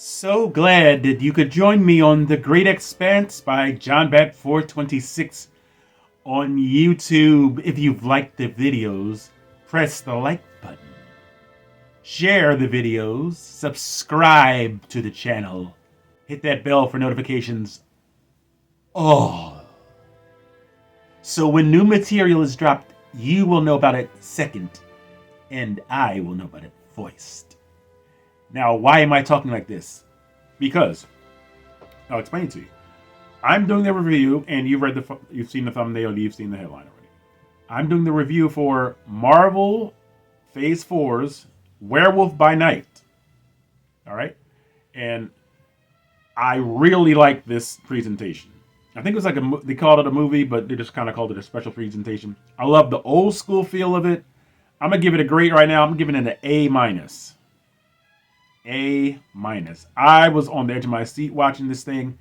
So glad that you could join me on The Great Expanse by John Bat 426 on YouTube. If you've liked the videos, press the like button. Share the videos, subscribe to the channel, hit that bell for notifications. Oh, so when new material is dropped, you will know about it second, and I will know about it first. Now, why am I talking like this? Because I'll explain it to you. I'm doing the review, and you've seen the thumbnail, you've seen the headline already. I'm doing the review for Marvel Phase 4's Werewolf by Night. All right, and I really like this presentation. I think it was like they called it a movie, but they just kind of called it a special presentation. I love the old school feel of it. I'm gonna give it a grade right now. I'm giving it an A minus. A minus. I was on the edge of my seat watching this thing,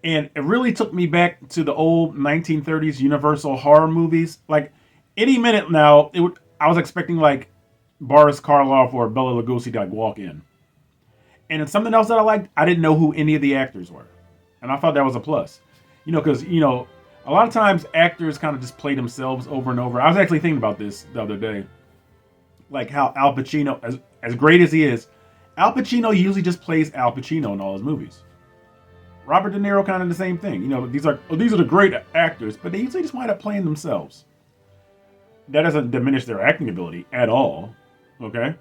and it really took me back to the old 1930s Universal horror movies. Like any minute now, I was expecting like Boris Karloff or Bela Lugosi to like walk in. And it's something else that I liked. I didn't know who any of the actors were, and I thought that was a plus. Because a lot of times actors kind of just play themselves over and over. I was actually thinking about this the other day, like how Al Pacino, as great as he is, Al Pacino usually just plays Al Pacino in all his movies. Robert De Niro kind of the same thing. These are the great actors, but they usually just wind up playing themselves. That doesn't diminish their acting ability at all, okay?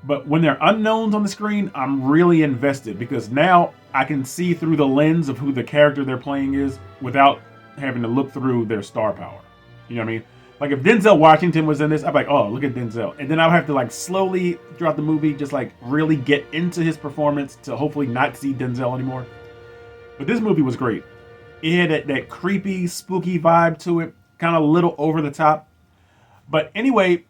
But when they're unknowns on the screen, I'm really invested because now I can see through the lens of who the character they're playing is without having to look through their star power. You know what I mean? Like if Denzel Washington was in this, I'd be like, oh, look at Denzel. And then I would have to like slowly throughout the movie just like really get into his performance to hopefully not see Denzel anymore. But this movie was great. It had that creepy, spooky vibe to it, kind of a little over the top. But anyway,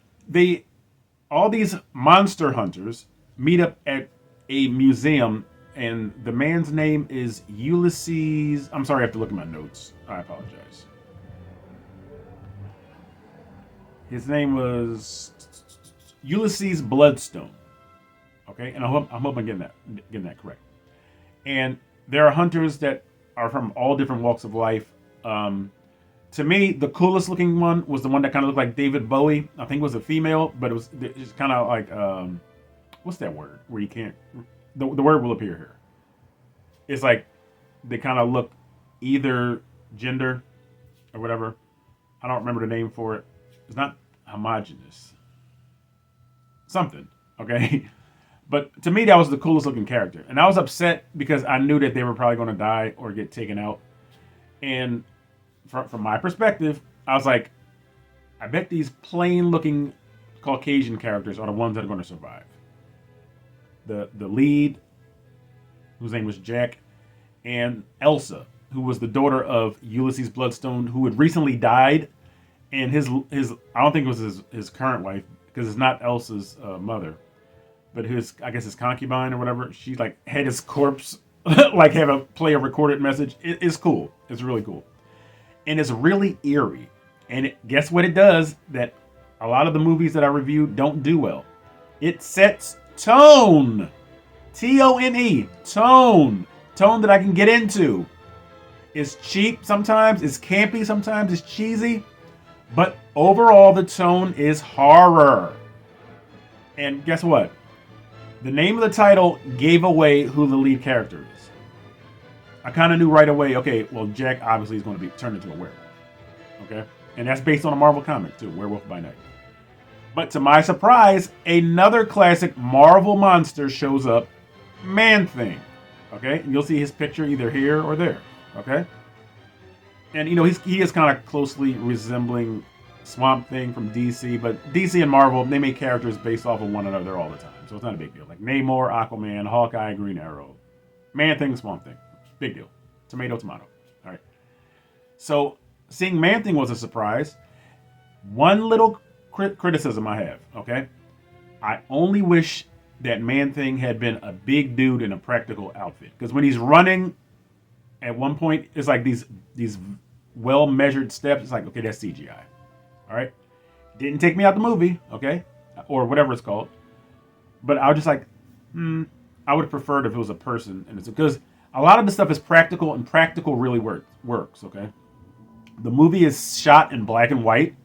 all these monster hunters meet up at a museum, and the man's name is Ulysses. I'm sorry, I have to look at my notes. I apologize. His name was Ulysses Bloodstone. Okay, and I'm hoping I'm getting that correct. And there are hunters that are from all different walks of life. To me, the coolest looking one was the one that kind of looked like David Bowie. I think it was a female, but it's kind of like what's that word? Where you can't the word will appear here. It's like they kind of look either gender or whatever. I don't remember the name for it. It's not homogenous. Something, okay? But to me, that was the coolest looking character. And I was upset because I knew that they were probably going to die or get taken out. And from my perspective, I was like, I bet these plain looking Caucasian characters are the ones that are going to survive. The lead, whose name was Jack, and Elsa, who was the daughter of Ulysses Bloodstone, who had recently died. And his I don't think it was his current wife, because it's not Elsa's mother, but I guess his concubine or whatever. She like had his corpse like play a recorded message. It's cool. It's really cool. And it's really eerie. And guess what it does that a lot of the movies that I review don't do well? It sets tone. Tone. Tone. Tone that I can get into. It's cheap sometimes. It's campy sometimes. It's cheesy. But overall, the tone is horror. And guess what? The name of the title gave away who the lead character is. I kind of knew right away, okay, well, Jack obviously is going to be turned into a werewolf. Okay? And that's based on a Marvel comic, too, Werewolf by Night. But to my surprise, another classic Marvel monster shows up, Man-Thing. Okay? And you'll see his picture either here or there. Okay? And, he is kind of closely resembling Swamp Thing from DC, but DC and Marvel, they make characters based off of one another all the time. So it's not a big deal. Like Namor, Aquaman, Hawkeye, Green Arrow, Man-Thing, Swamp Thing. Big deal. Tomato. All right. So seeing Man-Thing was a surprise. One little criticism I have, okay? I only wish that Man-Thing had been a big dude in a practical outfit. Because when he's running, at one point, it's like these well-measured steps. It's like, okay, that's CGI. All right? Didn't take me out the movie, okay? Or whatever it's called. But I was just like, I would prefer it if it was a person, and it's because a lot of the stuff is practical, and practical really works. Okay, the movie is shot in black and white.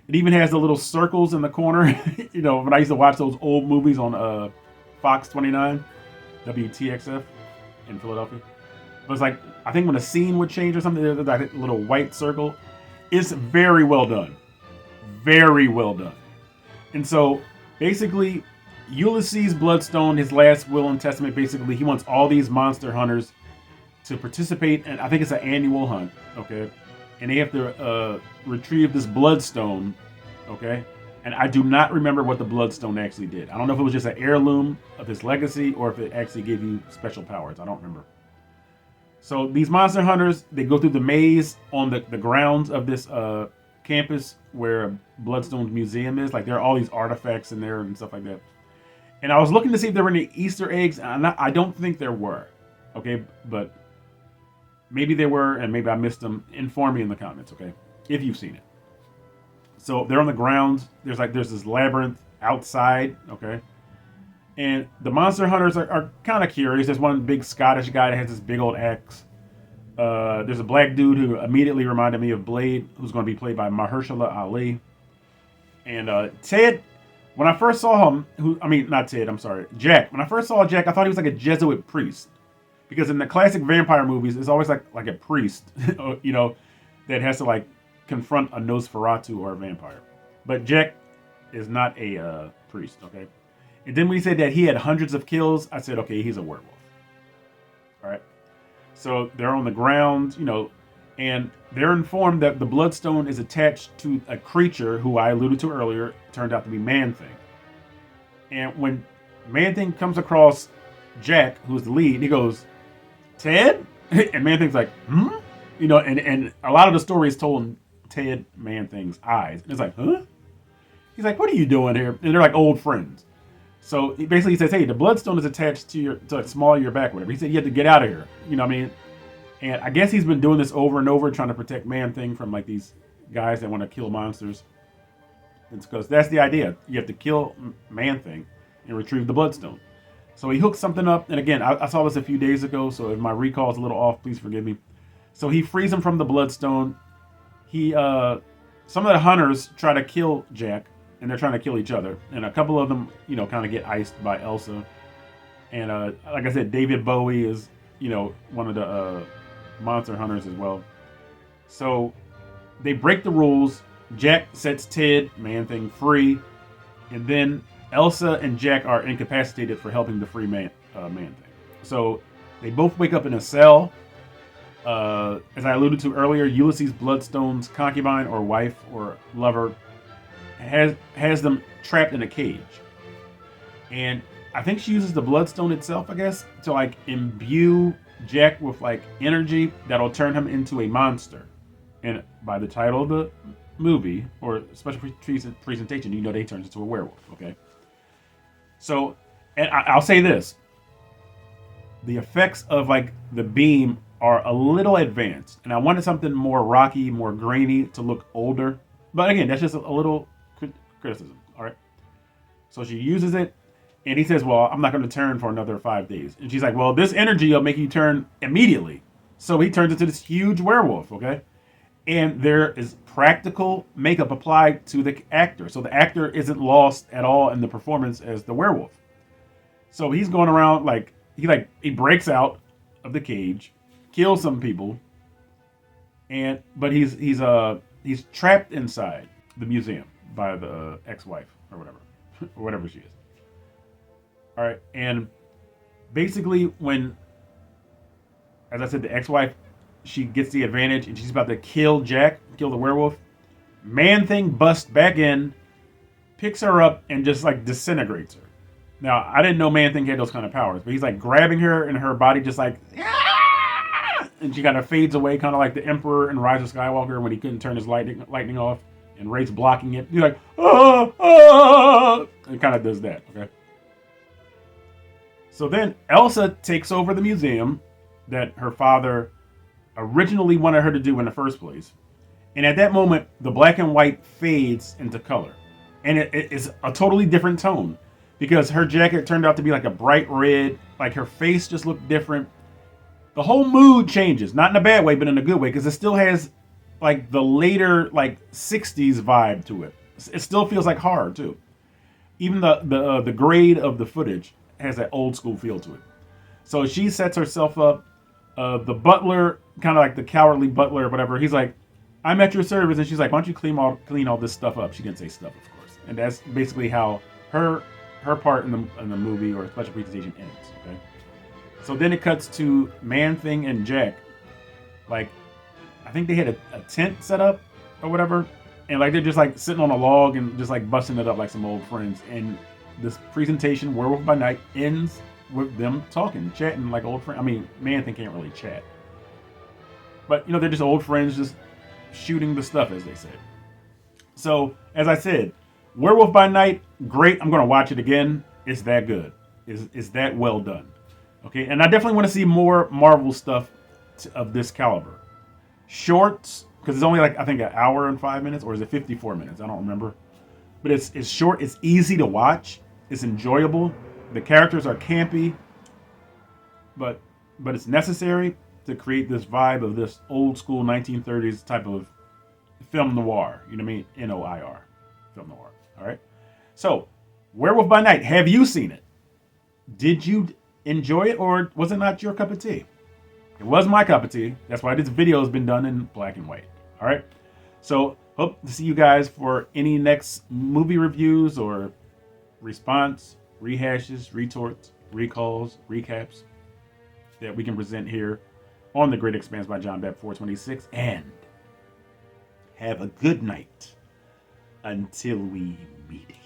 It even has the little circles in the corner. When I used to watch those old movies on Fox 29, WTXF in Philadelphia. But it's like, I think when a scene would change or something, there's like a little white circle. It's very well done. Very well done. And so, basically, Ulysses Bloodstone, his last will and testament, basically, he wants all these monster hunters to participate, and I think it's an annual hunt, okay? And they have to retrieve this bloodstone, okay? And I do not remember what the bloodstone actually did. I don't know if it was just an heirloom of his legacy or if it actually gave you special powers. I don't remember. So these monster hunters, they go through the maze on the grounds of this campus where Bloodstone's museum is. Like, there are all these artifacts in there and stuff like that. And I was looking to see if there were any Easter eggs, and I don't think there were. Okay, but maybe there were, and maybe I missed them. Inform me in the comments, okay, if you've seen it. So they're on the grounds. There's this labyrinth outside, okay? And the monster hunters are kind of curious. There's one big Scottish guy that has this big old axe. There's a black dude who immediately reminded me of Blade, who's going to be played by Mahershala Ali. And Ted, when I first saw him, not Ted, I'm sorry, Jack. When I first saw Jack, I thought he was like a Jesuit priest. Because in the classic vampire movies, it's always like a priest, that has to like confront a Nosferatu or a vampire. But Jack is not a priest, okay? And then when he said that he had hundreds of kills, I said, okay, he's a werewolf. All right. So they're on the ground, and they're informed that the bloodstone is attached to a creature who I alluded to earlier, turned out to be Man-Thing. And when Man-Thing comes across Jack, who's the lead, he goes, Ted? And Man-Thing's like, and a lot of the story is told in Ted Man-Thing's eyes. And it's like, huh? He's like, what are you doing here? And they're like old friends. So he basically says, hey, the bloodstone is attached to the small of your back, whatever. He said you have to get out of here. You know what I mean? And I guess he's been doing this over and over, trying to protect Man-Thing from like these guys that want to kill monsters. It's because that's the idea. You have to kill Man-Thing and retrieve the bloodstone. So he hooks something up. And again, I saw this a few days ago, so if my recall is a little off, please forgive me. So he frees him from the bloodstone. Some of the hunters try to kill Jack. And they're trying to kill each other. And a couple of them, kind of get iced by Elsa. And like I said, David Bowie is, one of the monster hunters as well. So they break the rules. Jack sets Ted, Man-Thing, free. And then Elsa and Jack are incapacitated for helping the free Man-Thing. So they both wake up in a cell. As I alluded to earlier, Ulysses Bloodstone's concubine or wife or lover has them trapped in a cage. And I think she uses the bloodstone itself, I guess, to like imbue Jack with like energy that'll turn him into a monster. And by the title of the movie or special presentation, they turn into a werewolf, okay? So, and I'll say this. The effects of like the beam are a little advanced. And I wanted something more rocky, more grainy to look older. But again, that's just a little criticism, all right? So she uses it, and he says, well, I'm not going to turn for another 5 days. And she's like, well, this energy will make you turn immediately. So he turns into this huge werewolf, okay? And there is practical makeup applied to the actor. So the actor isn't lost at all in the performance as the werewolf. So he's going around he breaks out of the cage, kills some people, but he's trapped inside the museum by the ex-wife or whatever, or whatever she is. All right, and basically when, as I said, the ex-wife, she gets the advantage and she's about to kill the werewolf. Man-Thing busts back in, picks her up, and just like disintegrates her. Now, I didn't know Man-Thing had those kind of powers, but he's like grabbing her and her body just like, and she kind of fades away, kind of like the Emperor in Rise of Skywalker when he couldn't turn his lightning off. And Rey's blocking it. He's like, and kind of does that, okay? So then Elsa takes over the museum that her father originally wanted her to do in the first place. And at that moment, the black and white fades into color. And it is a totally different tone. because her jacket turned out to be like a bright red. Like her face just looked different. The whole mood changes, not in a bad way, but in a good way, because it still has like the later like '60s vibe to it. It still feels like horror too. Even the grade of the footage has that old school feel to it. So she sets herself up. The butler, kind of like the cowardly butler or whatever, he's like, "I'm at your service," and she's like, "Why don't you clean all this stuff up?" She didn't say stuff, of course, and that's basically how her part in the movie or special presentation ends. Okay, so then it cuts to Man Thing and Jack. Like, I think they had a tent set up or whatever, and like they're just like sitting on a log and just like busting it up like some old friends. And this presentation, Werewolf by Night, ends with them talking, chatting like old friends. I mean, Man Thing can't really chat, but they're just old friends, just shooting the stuff, as they say. So, as I said, Werewolf by Night, great. I'm gonna watch it again. It's that good. Is that well done? Okay, and I definitely want to see more Marvel stuff of this caliber. Shorts, because it's only like I think an hour and 5 minutes, or is it 54 minutes? I don't remember. But it's short. It's easy to watch. It's enjoyable. The characters are campy, but it's necessary to create this vibe of this old school 1930s type of film noir. You know what I mean? NOIR, film noir. All right. So, Werewolf by Night. Have you seen it? Did you enjoy it, or was it not your cup of tea? It was my cup of tea. That's why this video has been done in black and white. All right. So, hope to see you guys for any next movie reviews or response, rehashes, retorts, recalls, recaps that we can present here on The Great Expanse by John Bepp 426. And have a good night until we meet again.